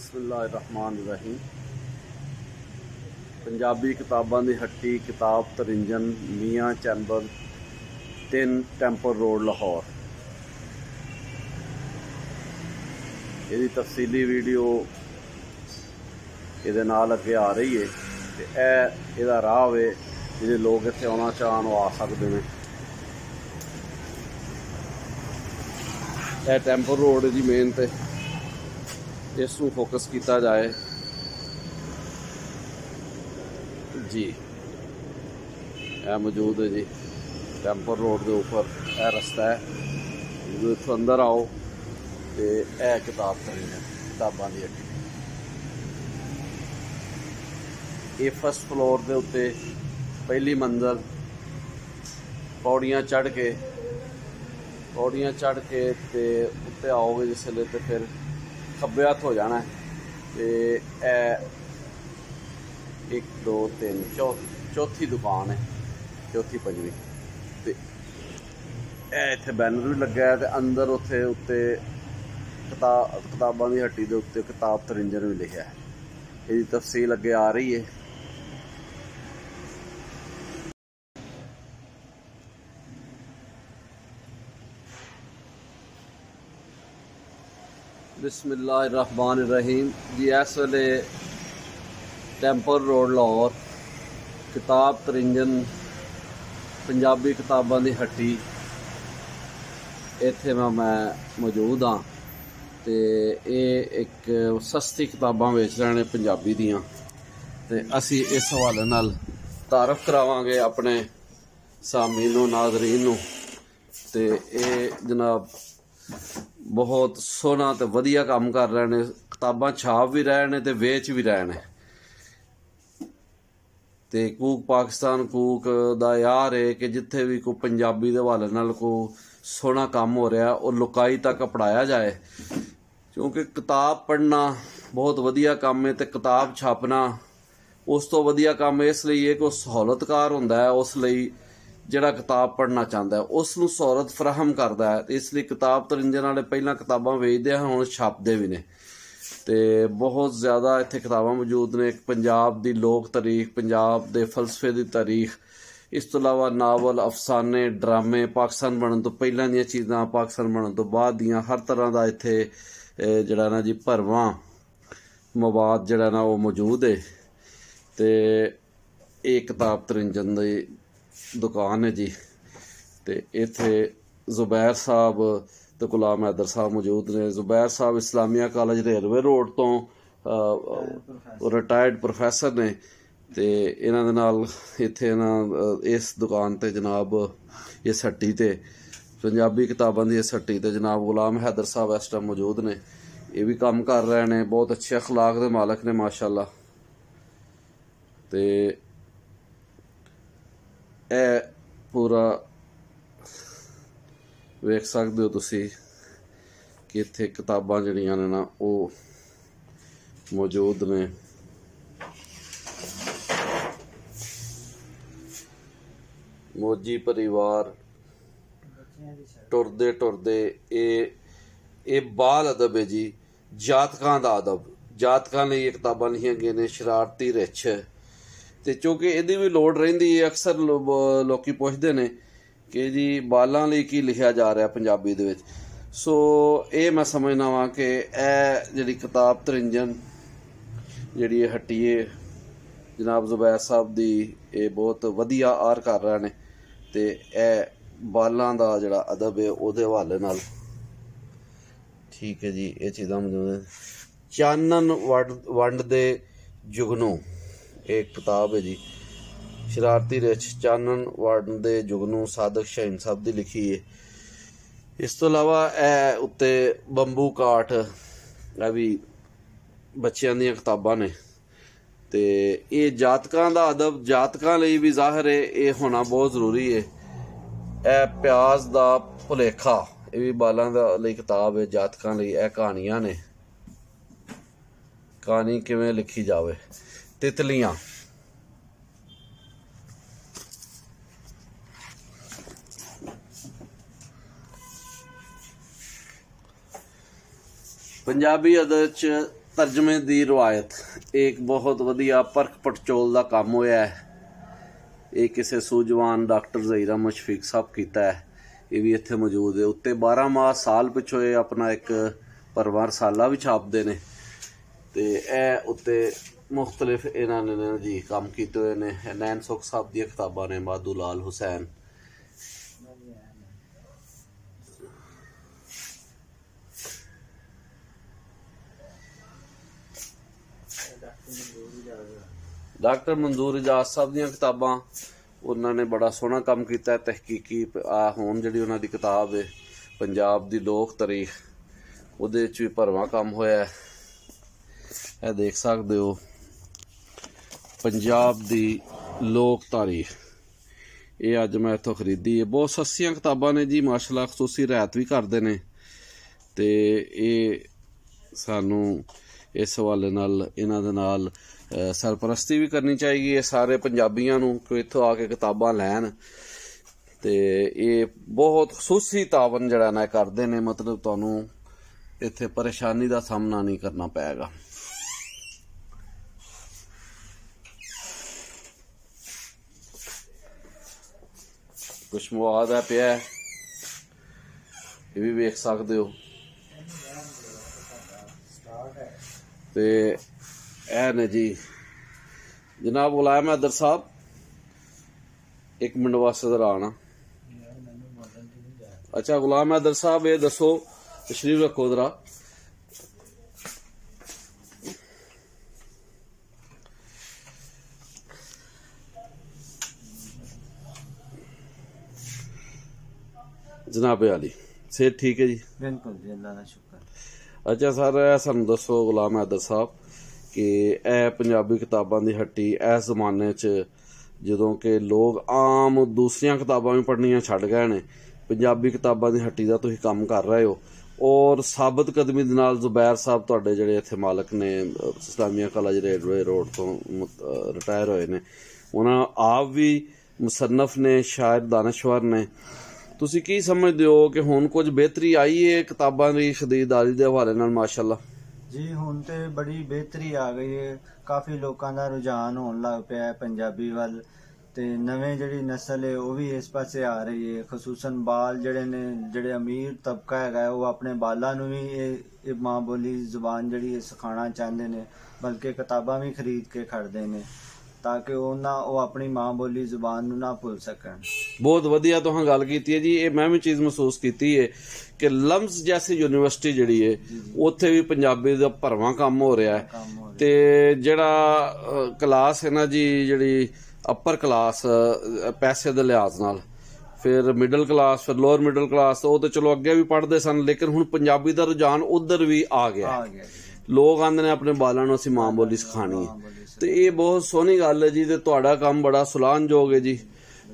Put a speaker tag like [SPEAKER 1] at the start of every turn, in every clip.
[SPEAKER 1] बिस्मिल्लाहिर्रहमानिर्रहीम। पंजाबी किताबां दी हट्टी किताब तरिंजन मियाँ चैंबर 3 टैंपल रोड लाहौर। इसकी तफसीली वीडियो ये नाल अगे आ रही है। तो यह राह वे जे लोग इत्थे आना चाहन वो आ सकते हैं। यह टैंपल रोड की मेन ते इसनूं फोकस किया जाए जी। यह मौजूद है जी टैंपल रोड के ऊपर यह रस्ता है, जो इत्थों अंदर आओ तो यह किताब किताबां दी हट्टी। ये फर्स्ट फ्लोर के उत्ते पहली मंजिल पौड़ियाँ चढ़ के ते उत्ते आओगे जिसले तो फिर खब्बे हत्थ हो जाना है। तो 1 2 3 चौथी दुकान है, चौथी पंजवीं। तो इत्थे बैनर भी लगा है, तो अंदर उत्थे उत्ते किताबां दी हट्टी दे उत्ते किताब तरिंजन भी लिखा है। इसकी तफसील अगे आ रही है। बिस्मिल्लाहिर्रहमानिर्रहीम जी। इस वेले टैंपल रोड लाहौर किताब तरिंजन पंजाबी किताबां दी हट्टी इत्थे मैं मौजूद हाँ। तो ये एक सस्ती किताबां बेच रहे हैं पंजाबी दियाँ। तो असी इस हवाले नाल तारफ करावांगे अपने सामीन नाज़रीन नूं। तो ये जनाब बहुत सोहना तो वधिया काम कर रहे हैं, किताबां छाप भी रहे हैं तो वेच भी रहे हैं। तो कूक पाकिस्तान कूक दा यार है कि जिथे भी कोई पंजाबी दे हवाले नाल कोई सोहना काम हो रहा है और लुकाई तक पढ़ाया जाए, क्योंकि किताब पढ़ना बहुत वधिया काम है। तो किताब छापना उस तो वधिया काम इसलिए है कि वह सहूलतकार होंदा है, उसलिए जिहड़ा किताब पढ़ना चाहता है उसनूं सहूलत फराहम करता है। इसलिए किताब तरिंजन वाले पहलां किताबां वेचदे हैं, हुण छापदे भी ने। तो बहुत ज़्यादा इत्थे किताबां मौजूद ने। पंजाब दी लोक तारीख, पंजाब दे फलसफे दी तारीख, इस तो इलावा नावल, अफसाने, ड्रामे, पाकिस्तान बनने तो पहलां दीयां चीज़ां, पाकिस्तान बनने तो बाद दीयां, हर तरह का इत्थे जिहड़ा ना जी भरवां मवाद जिहड़ा ना वो मौजूद है। तो ये किताब तरिंजन दी दुकान है जी। तो इत्थे जुबैर साहब तो गुलाम हैदर साहब मौजूद ने। जुबैर साहब इस्लामिया कॉलेज रेलवे रोड तो रिटायर्ड प्रोफैसर ने। तो इन्हां दे नाल इत्थे इस दुकान ते जनाब इस हट्टी ते पंजाबी किताबां दी इस हट्टी ते जनाब गुलाम हैदर साहब इस टाइम मौजूद ने। ये भी काम कर रहे हैं, बहुत अच्छे अखलाक दे मालक ने माशाअल्लाह। तो यह पूरा वेख सकते हो तुसी कि इत्थे किताबां जिहड़ियां ने ना वो मौजूद ने। मोजी परिवार, टुरदे टुरदे, ये बाल अदब है जी, जातकां दा अदब। जातकां लई किताबां लिखियां गई ने। शरारती रिछ ते चूँकि इहदी भी लोड़ रहिंदी है। अक्सर लोकी पुछदे ने कि जी बालां लई की लिखिया जा रहा पंजाबी दे विच। सो ये मैं समझना वा कि यह जिहड़ी किताब तरिंजन जिहड़ी हट्टी है जनाब जुबैर साहब दी, ये बहुत वधिया आर कर रहे हैं। तो यह बालां दा जिहड़ा अदब है उहदे हवाले नाल ठीक है जी। ये चीज़ां मौजूद है। चानन वंड दे जुगनू एक किताब है जी। शरारती रिछ, चानन वंड दे जुगनू, सादक शाहीन साहब दी लिखी है। इस तो इलावा यह उत्ते बंबू काठ, यह भी बच्चों दी किताबां ने। तो ये जातकां दा अदब जातकां लई भी जाहिर है ये होना बहुत जरूरी है। यह प्याज दा भुलेखा, ये भी बालां दा लई किताब है, जातकां लई। यह कहानियां ने, कहानी किवें लिखी जावे। तितलियां, पंजाबी अदब च ਤਰਜਮੇ ਦੀ ਰਵਾਇਤ ਇੱਕ ਬਹੁਤ ਵਧੀਆ ਪਰਖ ਪਟਚੋਲ ਦਾ ਕੰਮ ਹੋਇਆ ਹੈ। ਇਹ ਕਿਸੇ ਸੂਝਵਾਨ ਡਾਕਟਰ ਜ਼ਹੀਰ ਅਹਿਮਦ ਸ਼ਫੀਕ ਸਾਹਿਬ ਕੀਤਾ ਹੈ। ਇਹ ਵੀ ਇੱਥੇ ਮੌਜੂਦ ਹੈ। ਉੱਤੇ 12 ਮਾਹ ਸਾਲ ਪਿੱਛੋਂ ਇਹ ਆਪਣਾ ਇੱਕ ਪਰਿਵਾਰ ਸਾਲਾ ਵੀ ਛਾਪਦੇ ਨੇ ਤੇ ਇਹ ਉੱਤੇ ਮੁਖਤਲਿਫ ਇਹਨਾਂ ਨੇ ਜੀ ਕੰਮ ਕੀਤੇ ਹੋਏ ਨੇ। ਨੈਣ ਸੁਖ ਸਾਹਿਬ ਦੀਆਂ ਕਿਤਾਬਾਂ ਨੇ, ਮਾਧੂ ਲਾਲ ਹੁਸੈਨ। डॉक्टर मंजूर इजाज साहब ਦੀਆਂ ਕਿਤਾਬਾਂ ਉਹਨਾਂ ਨੇ ਬੜਾ ਸੋਹਣਾ ਕੰਮ ਕੀਤਾ। ਤਹਿਕੀਕੀ ਆ ਹੁਣ ਜਿਹੜੀ ਉਹਨਾਂ ਦੀ ਕਿਤਾਬ ਹੈ ਪੰਜਾਬ ਦੀ ਲੋਕ ਤਾਰੀਖ, ਉਹਦੇ ਵਿੱਚ ਵੀ ਭਰਵਾਂ ਕੰਮ ਹੋਇਆ। ਇਹ ਦੇਖ ਸਕਦੇ ਹੋ ਪੰਜਾਬ ਦੀ ਲੋਕ ਤਾਰੀਖ। ਇਹ ਅੱਜ ਮੈਂ ਇੱਥੋਂ ਖਰੀਦੀ ਹੈ। ਬਹੁਤ ਸਸਤੀਆਂ ਕਿਤਾਬਾਂ ਨੇ ਜੀ ਮਾਸ਼ਾਅੱਲਾ, ਖਸੂਸੀ ਰਿਆਇਤ ਵੀ ਕਰਦੇ ਨੇ ਤੇ ਇਹ ਸਾਨੂੰ ਇਸ ਹਵਾਲੇ ਨਾਲ ਇਹਨਾਂ ਦੇ ਨਾਲ ਸਰਪ੍ਰਸਤੀ ਵੀ ਕਰਨੀ ਚਾਹੀਦੀ ਹੈ ਸਾਰੇ ਪੰਜਾਬੀਆਂ ਨੂੰ ਕਿ ਇੱਥੋਂ ਆ ਕੇ ਕਿਤਾਬਾਂ ਲੈਣ। ਤੇ ਇਹ ਬਹੁਤ ਖਸੂਸੀ ਤਾਵਨ ਜਿਹੜਾ ਨਾ ਕਰਦੇ ਨੇ, ਮਤਲਬ ਤੁਹਾਨੂੰ ਇੱਥੇ ਪਰੇਸ਼ਾਨੀ ਦਾ ਸਾਹਮਣਾ ਨਹੀਂ ਕਰਨਾ ਪਏਗਾ। ਕੁਛ ਮਵਾਦ ਹੈ ਪਿਆ, ਇਹ ਵੀ ਵੇਖ ਸਕਦੇ ਹੋ। ਤੇ ਇਹ ਨੇ ਜੀ जनाब गुलाम हैदर साहब, एक मिनट वास्ते जरा आना। अच्छा गुलाम हैदर साहब ये दसो, तशरीफ रखो जरा। जनाब अली सेहत ठीक है जी?
[SPEAKER 2] बिल्कुल जी, अल्लाह का शुक्र।
[SPEAKER 1] अच्छा सर सानू दसो गुलाम हैदर साहब कि ਇਹ ਪੰਜਾਬੀ ਕਿਤਾਬਾਂ ਦੀ ਹੱਟੀ ਇਸ ਜ਼ਮਾਨੇ 'ਚ ਜਦੋਂ ਕਿ ਲੋਕ ਆਮ ਦੂਸਰੀਆਂ ਕਿਤਾਬਾਂ ਵੀ ਪੜ੍ਹਨੀਆਂ ਛੱਡ ਗਏ ਨੇ, ਪੰਜਾਬੀ ਕਿਤਾਬਾਂ ਦੀ ਹੱਟੀ ਦਾ ਤੁਸੀਂ ਕੰਮ ਕਰ ਰਹੇ ਹੋ ਔਰ ਸਾਬਤ ਕਦਮੀ ਦੇ ਨਾਲ ਜ਼ੁਬੈਰ ਸਾਹਿਬ ਤੁਹਾਡੇ ਜਿਹੜੇ ਇੱਥੇ ਮਾਲਕ ਨੇ ਇਸਲਾਮੀਆ ਕਾਲਜ ਰੇਲਵੇ ਰੋਡ ਤੋਂ ਰਿਟਾਇਰ ਹੋਏ ਨੇ, ਉਹਨਾਂ ਆਪ ਵੀ ਮੁਸੰਨਫ ਨੇ, ਸ਼ਾਇਰ, ਦਾਨਸ਼ਵਰ ਨੇ। ਤੁਸੀਂ ਕੀ ਸਮਝਦੇ ਹੋ ਕਿ ਹੁਣ ਕੁਝ ਬਿਹਤਰੀ ਆਈ ਹੈ ਕਿਤਾਬਾਂ ਦੀ ਖਰੀਦਦਾਰੀ ਦੇ ਹਵਾਲੇ ਨਾਲ? ਮਾਸ਼ਾਅੱਲਾ
[SPEAKER 2] जी ਹੁਣ ਤੇ ਬੜੀ ਬਿਹਤਰੀ ਆ ਗਈ ਹੈ। ਕਾਫੀ ਲੋਕਾਂ ਦਾ ਰੁਝਾਨ ਹੋਣ ਲੱਗ ਪਿਆ ਹੈ ਪੰਜਾਬੀ ਵੱਲ ਤੇ ਨਵੇਂ ਜਿਹੜੀ ਨਸਲ ਹੈ ਉਹ ਵੀ ਇਸ ਪਾਸੇ ਆ ਰਹੀ ਹੈ। ਖਸੂਸਨ ਬਾਲ ਜਿਹੜੇ ਨੇ, ਜਿਹੜੇ ਅਮੀਰ ਤਬਕਾ ਹੈਗਾ ਉਹ ਆਪਣੇ ਬਾਲਾਂ ਨੂੰ ਵੀ ਇਹ ਮਾਂ ਬੋਲੀ ਜ਼ੁਬਾਨ ਜਿਹੜੀ ਸਿਖਾਉਣਾ ਚਾਹੁੰਦੇ ਨੇ, ਬਲਕਿ ਕਿਤਾਬਾਂ ਵੀ ਖਰੀਦ ਕੇ ਖੜਦੇ ਨੇ ਤਾਂ ਕਿ ਉਹ ਆਪਣੀ ਮਾਂ ਬੋਲੀ ਜ਼ੁਬਾਨ ਨੂੰ ਨਾ ਭੁੱਲ ਸਕਣ।
[SPEAKER 1] ਬਹੁਤ ਵਧੀਆ ਤੁਸੀਂ ਗੱਲ ਕੀਤੀ ਹੈ ਜੀ। ਇਹ ਮੈਂ ਵੀ ਚੀਜ਼ ਮਹਿਸੂਸ ਕੀਤੀ ਹੈ ਕਿ ਲਮਸ ਜੈਸੀ ਯੂਨੀਵਰਸਿਟੀ ਜਿਹੜੀ ਹੈ ਉੱਥੇ ਵੀ ਪੰਜਾਬੀ ਦਾ ਭਰਵਾਂ ਕੰਮ ਹੋ ਰਿਹਾ ਹੈ। ਤੇ ਜਿਹੜਾ ਕਲਾਸ ਹੈ ਨਾ ਜੀ, ਜਿਹੜੀ ਅਪਰ ਕਲਾਸ ਪੈਸੇ ਦੇ ਲਿਹਾਜ਼ ਨਾਲ, ਫਿਰ ਮਿਡਲ ਕਲਾਸ, ਫਿਰ ਲੋਅਰ ਮਿਡਲ ਕਲਾਸ, ਉਹ ਤੇ ਚਲੋ ਅੱਗੇ ਵੀ ਪੜ੍ਹਦੇ ਸਨ, ਲੇਕਿਨ ਹੁਣ ਪੰਜਾਬੀ ਦਾ ਰੁਝਾਨ ਉਧਰ ਵੀ ਆ ਗਿਆ। ਲੋਕ ਆਂਦੇ ਨੇ ਆਪਣੇ ਬਾਲਾਂ ਨੂੰ ਅਸੀਂ ਮਾਂ ਬੋਲੀ ਸਿਖਾਣੀ ਹੈ ਤੇ ਇਹ ਬਹੁਤ ਸੋਹਣੀ ਗੱਲ ਹੈ ਜੀ। ਤੇ ਤੁਹਾਡਾ ਕੰਮ ਬੜਾ ਸਲਾਹਣਯੋਗ ਹੈ ਜੀ।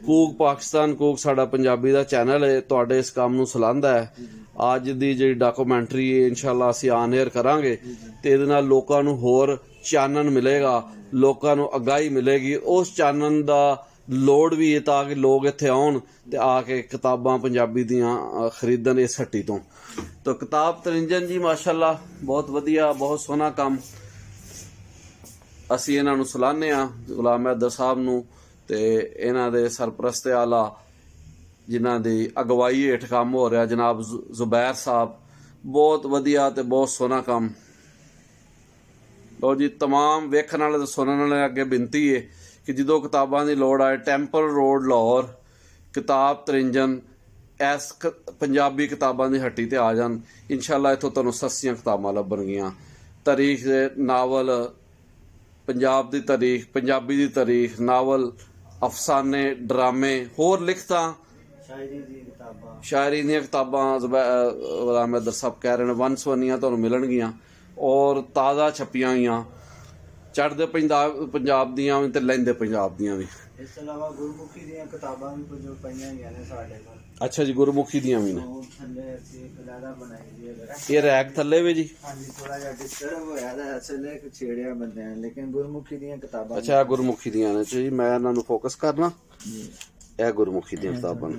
[SPEAKER 1] ਕੂਕ ਪਾਕਿਸਤਾਨ, ਕੂਕ ਸਾਡਾ ਪੰਜਾਬੀ ਦਾ ਚੈਨਲ ਹੈ, ਤੁਹਾਡੇ ਇਸ ਕੰਮ ਨੂੰ ਸਲਾਹੁੰਦਾ ਹੈ। ਅੱਜ ਦੀ ਜਿਹੜੀ ਡਾਕੂਮੈਂਟਰੀ ਹੈ ਇਨਸ਼ਾਅੱਲਾ ਅਸੀਂ ਆਨ 에ਅਰ ਕਰਾਂਗੇ ਤੇ ਇਹਦੇ ਨਾਲ ਲੋਕਾਂ ਨੂੰ ਹੋਰ ਚਾਨਣ ਮਿਲੇਗਾ, ਲੋਕਾਂ ਨੂੰ ਅਗਾਹੀ ਮਿਲੇਗੀ। ਉਸ ਚਾਨਣ ਦਾ ਲੋੜ ਵੀ ਹੈ ਤਾਂ ਕਿ ਲੋਕ ਇੱਥੇ ਆਉਣ ਤੇ ਆ ਕੇ ਕਿਤਾਬਾਂ ਪੰਜਾਬੀ ਦੀਆਂ ਖਰੀਦਣ ਇਸ ਹੱਟੀ ਤੋਂ। ਤਾਂ ਕਿਤਾਬ ਤਰਿੰਜਨ ਜੀ ਮਾਸ਼ਾਅੱਲਾ ਬਹੁਤ ਵਧੀਆ, ਬਹੁਤ ਸੋਹਣਾ ਕੰਮ। ਅਸੀਂ ਇਹਨਾਂ ਨੂੰ ਸਲਾਹੁੰਦੇ ਹਾਂ, ਗੁਲਾਮ ਹੈਦਰ ਸਾਹਿਬ ਨੂੰ ਤੇ ਇਹਨਾਂ ਦੇ ਸਰਪ੍ਰਸਤ ਆਲਾ ਜਿਨ੍ਹਾਂ ਦੀ ਅਗਵਾਈ ਹੇਠ ਕੰਮ ਹੋ ਰਿਹਾ, ਜਨਾਬ ਜ਼ੁਬੈਰ ਸਾਹਿਬ। ਬਹੁਤ ਵਧੀਆ ਤੇ ਬਹੁਤ ਸੋਹਣਾ ਕੰਮ। ਲਓ ਜੀ, ਤਮਾਮ ਵੇਖਣ ਵਾਲੇ ਤੇ ਸੁਣਨ ਵਾਲੇ ਅੱਗੇ ਬੇਨਤੀ ਹੈ ਕਿ ਜਦੋਂ ਕਿਤਾਬਾਂ ਦੀ ਲੋੜ ਆਏ, ਟੈਂਪਲ ਰੋਡ ਲਾਹੌਰ, ਕਿਤਾਬ ਤਰਿੰਜਨ, ਇਸ ਪੰਜਾਬੀ ਕਿਤਾਬਾਂ ਦੀ ਹੱਟੀ ਤੇ ਆ ਜਾਣ। ਇਨਸ਼ਾਅੱਲਾ ਇੱਥੋਂ ਤੁਹਾਨੂੰ ਸਸਤੀਆਂ ਕਿਤਾਬਾਂ ਲੱਭਣਗੀਆਂ। ਤਾਰੀਖ ਦੇ ਨਾਵਲ, ਪੰਜਾਬ ਦੀ ਤਾਰੀਖ, ਪੰਜਾਬੀ ਦੀ ਤਾਰੀਖ, ਨਾਵਲ, ਅਫਸਾਨੇ, ਡਰਾਮੇ, ਹੋਰ ਲਿਖਤਾਂ, ਸ਼ਾਇਰੀ ਦੀਆਂ ਕਿਤਾਬਾਂ ਗੁਲਾਮ ਹੈਦਰ ਸਾਹਿਬ ਕਹਿ ਰਹੇ ਨੇ ਵੰਨ ਸਵੰਨੀਆਂ ਤੁਹਾਨੂੰ ਮਿਲਣਗੀਆਂ ਔਰ ਤਾਜ਼ਾ ਛਪੀਆਂ ਹੋਈਆਂ, ਚੜ੍ਹਦੇ ਪੰਜਾਬ ਦੀਆਂ ਵੀ ਤੇ ਲਹਿੰਦੇ ਪੰਜਾਬ ਦੀਆਂ ਵੀ।
[SPEAKER 2] ਇਸ ਤੋਂ ਇਲਾਵਾ ਗੁਰਮੁਖੀ ਦੀਆਂ ਕਿਤਾਬਾਂ ਵੀ ਕੁਝ ਪਈਆਂ ਹੋਈਆਂ ਨੇ ਸਾਡੇ ਕੋਲ।
[SPEAKER 1] ਅੱਛਾ ਜੀ, ਗੁਰਮੁਖੀ ਦੀਆਂ ਵੀ ਨੇ।
[SPEAKER 2] ਥੱਲੇ ਅਸੀਂ ਕਲਾਰਾ ਬਣਾਈ ਹੈ,
[SPEAKER 1] ਇਹ ਰੈਕ ਥੱਲੇ ਵੀ ਜੀ?
[SPEAKER 2] ਹਾਂਜੀ, ਥੋੜਾ ਜਿਹਾ ਡਿਸਟਰਬ ਹੋਇਆ ਦਾ ਅਸਲੇ ਕਿ ਛੇੜਿਆ ਬੰਦੇ ਨੇ, ਲੇਕਿਨ ਗੁਰਮੁਖੀ ਦੀਆਂ ਕਿਤਾਬਾਂ।
[SPEAKER 1] ਅੱਛਾ, ਗੁਰਮੁਖੀ ਦੀਆਂ ਨੇ ਜੀ। ਮੈਂ ਇਹਨਾਂ ਨੂੰ ਫੋਕਸ ਕਰਨਾ। ਇਹ ਗੁਰਮੁਖੀ ਦੀਆਂ ਕਿਤਾਬਾਂ ਨੇ।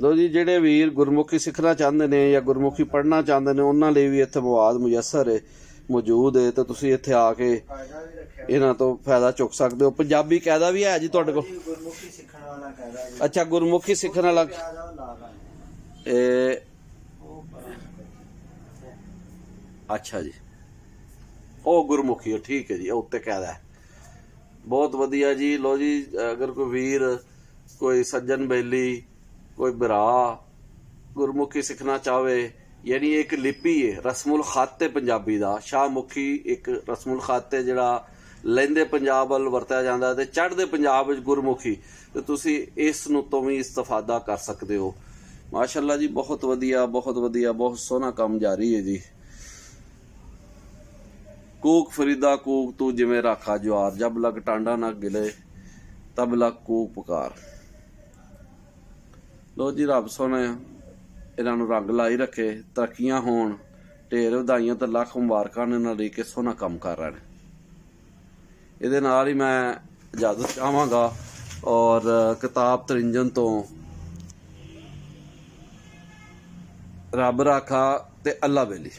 [SPEAKER 1] ਲੋ ਜੀ, ਜਿਹੜੇ ਵੀਰ ਗੁਰਮੁਖੀ ਸਿੱਖਣਾ ਚਾਹੁੰਦੇ ਨੇ ਜਾਂ ਗੁਰਮੁਖੀ ਪੜ੍ਹਨਾ ਚਾਹੁੰਦੇ ਨੇ ਉਹਨਾਂ ਲਈ ਵੀ ਇੱਥੇ ਮਵਾਦ ਮੁਯੱਸਰ ਹੈ, ਮੌਜੂਦ ਹੈ, ਤੇ ਤੁਸੀਂ ਇੱਥੇ ਆ ਕੇ ਇਹਨਾਂ ਤੋਂ ਫਾਇਦਾ ਚੁੱਕ ਸਕਦੇ ਹੋ। ਪੰਜਾਬੀ ਕਾਇਦਾ ਵੀ ਹੈ ਜੀ ਤੁਹਾਡੇ ਕੋਲ?
[SPEAKER 2] ਗੁਰਮੁਖੀ ਸਿੱਖਣ ਵਾਲਾ ਕਾਇਦਾ।
[SPEAKER 1] ਅੱਛਾ, ਗੁਰਮੁਖੀ ਸਿੱਖਣ ਵਾਲਾ। ਅੱਛਾ ਜੀ, ਉਹ ਗੁਰਮੁਖੀ, ਠੀਕ ਹੈ ਜੀ, ਉਹ ਉੱਤੇ ਕਾਇਦਾ ਹੈ। ਬਹੁਤ ਵਧੀਆ ਜੀ। ਲੋ ਜੀ, ਅਗਰ ਕੋਈ ਵੀਰ, ਕੋਈ ਸੱਜਣ ਬੇਲੀ, ਕੋਈ ਭਰਾ ਗੁਰਮੁਖੀ ਸਿੱਖਣਾ ਚਾਹਵੇ, ਯਾਨੀ ਇੱਕ ਲਿਪੀ ਹੈ, ਰਸਮੁਲ ਖਤ ਹੈ ਪੰਜਾਬੀ ਦਾ। ਸ਼ਾਹਮੁਖੀ ਇੱਕ ਰਸਮੁਲ ਖਤ ਹੈ ਜਿਹੜਾ ਲਹਿੰਦੇ ਪੰਜਾਬ ਵੱਲ ਵਰਤਿਆ ਜਾਂਦਾ ਤੇ ਚੜ੍ਹਦੇ ਪੰਜਾਬ ਵਿੱਚ ਗੁਰਮੁਖੀ, ਤੇ ਤੁਸੀਂ ਇਸ ਨੂੰ ਤੋਂ ਵੀ ਇਸਤਫਾਦਾ ਕਰ ਸਕਦੇ ਹੋ। ਮਾਸ਼ਾਅੱਲਾ ਜੀ, ਬਹੁਤ ਵਧੀਆ, ਬਹੁਤ ਵਧੀਆ, ਬਹੁਤ ਸੋਹਣਾ ਕੰਮ ਜਾਰੀ ਹੈ ਜੀ। ਕੂਕ ਫਰੀਦਾ ਕੂਕ ਤੂੰ ਜਿਵੇਂ ਰਾਖਾ ਜਵਾਰ, ਜਬ ਲਗ ਟਾਂਡਾ ਨਾ ਗਿਲੇ ਤਬ ਲਗ ਕੂਕ ਪੁਕਾਰ। ਲੋ ਜੀ, ਰੱਬ ਸੋਹਣਾ ਇਹਨਾਂ ਨੂੰ ਰੰਗ ਲਾਈ ਰੱਖੇ, ਤਰੱਕੀਆਂ ਹੋਣ, ਢੇਰ ਵਧਾਈਆਂ ਤੇ ਲੱਖ ਮੁਬਾਰਕਾਂ ਨੇ ਇਹਨਾਂ ਲਈ ਕਿ ਸੋਹਣਾ ਕੰਮ ਕਰ ਰਹੇ ਨੇ। ਇਹਦੇ ਨਾਲ ਹੀ ਮੈਂ ਇਜਾਜ਼ਤ ਚਾਹਾਂਗਾ ਔਰ ਕਿਤਾਬ ਤਰਿੰਜਨ ਤੋਂ ਰੱਬ ਰਾਖਾ ਤੇ ਅੱਲਾ ਬੇਲੀ।